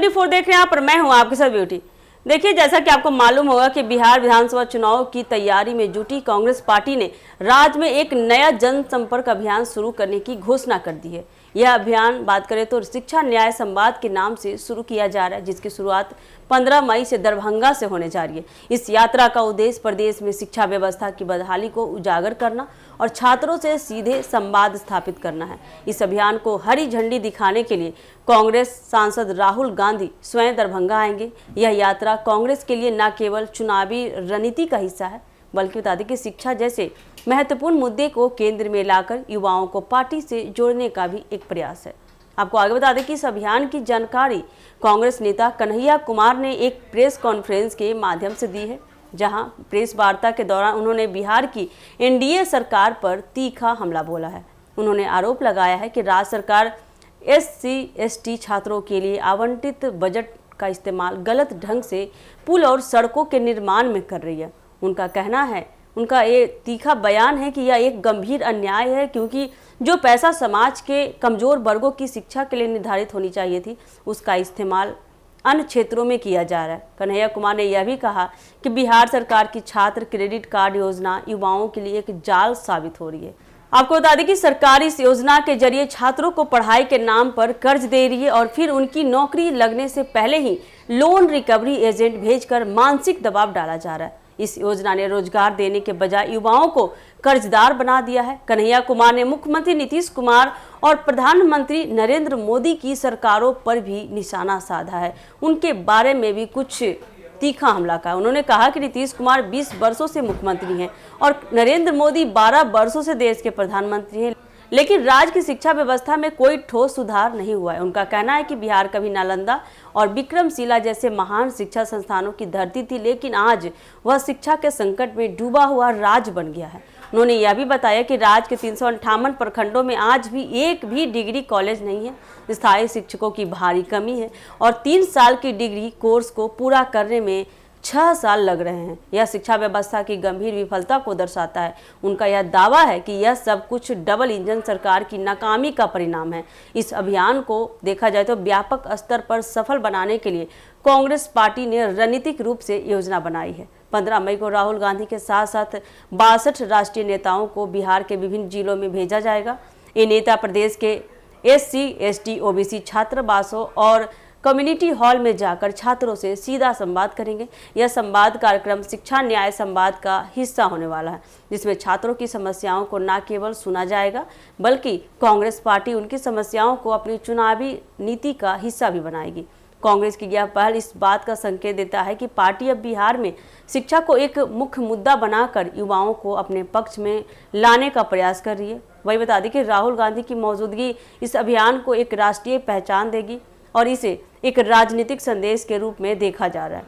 N24 देख रहे हैं आप और मैं हूं आपके साथ ब्यूटी। देखिए, जैसा कि आपको मालूम होगा कि बिहार विधानसभा चुनाव की तैयारी में जुटी कांग्रेस पार्टी ने राज्य में एक नया जनसंपर्क अभियान शुरू करने की घोषणा कर दी है। यह अभियान बात करें तो शिक्षा न्याय संवाद के नाम से शुरू किया जा रहा है, जिसकी शुरुआत 15 मई से दरभंगा से होने जा रही है। इस यात्रा का उद्देश्य प्रदेश में शिक्षा व्यवस्था की बदहाली को उजागर करना और छात्रों से सीधे संवाद स्थापित करना है। इस अभियान को हरी झंडी दिखाने के लिए कांग्रेस सांसद राहुल गांधी स्वयं दरभंगा आएंगे। यह यात्रा कांग्रेस के लिए न केवल चुनावी रणनीति का हिस्सा है, बल्कि बता दें कि शिक्षा जैसे महत्वपूर्ण मुद्दे को केंद्र में लाकर युवाओं को पार्टी से जोड़ने का भी एक प्रयास है। आपको आगे बता दें कि इस अभियान की जानकारी कांग्रेस नेता कन्हैया कुमार ने एक प्रेस कॉन्फ्रेंस के माध्यम से दी है, जहां प्रेस वार्ता के दौरान उन्होंने बिहार की एनडीए सरकार पर तीखा हमला बोला है। उन्होंने आरोप लगाया है कि राज्य सरकार SC/ST छात्रों के लिए आवंटित बजट का इस्तेमाल गलत ढंग से पुल और सड़कों के निर्माण में कर रही है। उनका ये तीखा बयान है कि यह एक गंभीर अन्याय है, क्योंकि जो पैसा समाज के कमजोर वर्गों की शिक्षा के लिए निर्धारित होनी चाहिए थी, उसका इस्तेमाल अन्य क्षेत्रों में किया जा रहा है। कन्हैया कुमार ने यह भी कहा कि बिहार सरकार की छात्र क्रेडिट कार्ड योजना युवाओं के लिए एक जाल साबित हो रही है। आपको बता दें कि सरकार इस योजना के जरिए छात्रों को पढ़ाई के नाम पर कर्ज दे रही है और फिर उनकी नौकरी लगने से पहले ही लोन रिकवरी एजेंट भेजकर मानसिक दबाव डाला जा रहा है। इस योजना ने रोजगार देने के बजाय युवाओं को कर्जदार बना दिया है। कन्हैया कुमार ने मुख्यमंत्री नीतीश कुमार और प्रधानमंत्री नरेंद्र मोदी की सरकारों पर भी निशाना साधा है। उनके बारे में भी कुछ तीखा हमला का। उन्होंने कहा कि नीतीश कुमार 20 वर्षों से मुख्यमंत्री हैं और नरेंद्र मोदी 12 वर्षों से देश के प्रधानमंत्री हैं, लेकिन राज्य की शिक्षा व्यवस्था में कोई ठोस सुधार नहीं हुआ है। उनका कहना है कि बिहार कभी नालंदा और विक्रमशिला जैसे महान शिक्षा संस्थानों की धरती थी, लेकिन आज वह शिक्षा के संकट में डूबा हुआ राज्य बन गया है। उन्होंने यह भी बताया कि राज्य के 358 प्रखंडों में आज भी एक भी डिग्री कॉलेज नहीं है। स्थायी शिक्षकों की भारी कमी है और 3 साल की डिग्री कोर्स को पूरा करने में 6 साल लग रहे हैं। यह शिक्षा व्यवस्था की गंभीर विफलता को दर्शाता है। उनका यह दावा है कि यह सब कुछ डबल इंजन सरकार की नाकामी का परिणाम है। इस अभियान को देखा जाए तो व्यापक स्तर पर सफल बनाने के लिए कांग्रेस पार्टी ने रणनीतिक रूप से योजना बनाई है। 15 मई को राहुल गांधी के साथ साथ 62 राष्ट्रीय नेताओं को बिहार के विभिन्न जिलों में भेजा जाएगा। ये नेता प्रदेश के SC/ST OBC छात्रावासों और कम्युनिटी हॉल में जाकर छात्रों से सीधा संवाद करेंगे। यह संवाद कार्यक्रम शिक्षा न्याय संवाद का हिस्सा होने वाला है, जिसमें छात्रों की समस्याओं को न केवल सुना जाएगा, बल्कि कांग्रेस पार्टी उनकी समस्याओं को अपनी चुनावी नीति का हिस्सा भी बनाएगी। कांग्रेस की यह पहल इस बात का संकेत देता है कि पार्टी अब बिहार में शिक्षा को एक मुख्य मुद्दा बनाकर युवाओं को अपने पक्ष में लाने का प्रयास कर रही है। वही बता दें कि राहुल गांधी की मौजूदगी इस अभियान को एक राष्ट्रीय पहचान देगी और इसे एक राजनीतिक संदेश के रूप में देखा जा रहा है।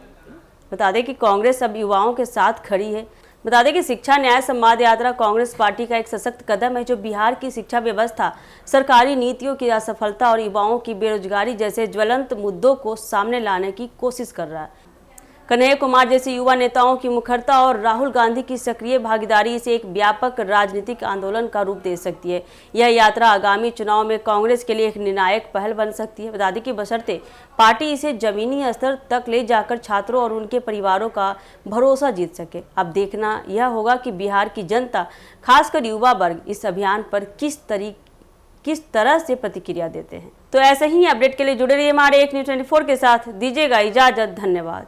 बता दें कि कांग्रेस अब युवाओं के साथ खड़ी है। बता दें कि शिक्षा न्याय संवाद यात्रा कांग्रेस पार्टी का एक सशक्त कदम है, जो बिहार की शिक्षा व्यवस्था, सरकारी नीतियों की असफलता और युवाओं की बेरोजगारी जैसे ज्वलंत मुद्दों को सामने लाने की कोशिश कर रहा है। कन्हैया कुमार जैसे युवा नेताओं की मुखरता और राहुल गांधी की सक्रिय भागीदारी इसे एक व्यापक राजनीतिक आंदोलन का रूप दे सकती है। यह यात्रा आगामी चुनाव में कांग्रेस के लिए एक निर्णायक पहल बन सकती है। बता दें कि बशर्ते पार्टी इसे जमीनी स्तर तक ले जाकर छात्रों और उनके परिवारों का भरोसा जीत सके। अब देखना यह होगा कि बिहार की जनता, खासकर युवा वर्ग, इस अभियान पर किस तरह से प्रतिक्रिया देते हैं। तो ऐसे ही अपडेट के लिए जुड़े रहिए हमारे एक न्यूज़ 24 के साथ। दीजिएगा इजाजत। धन्यवाद।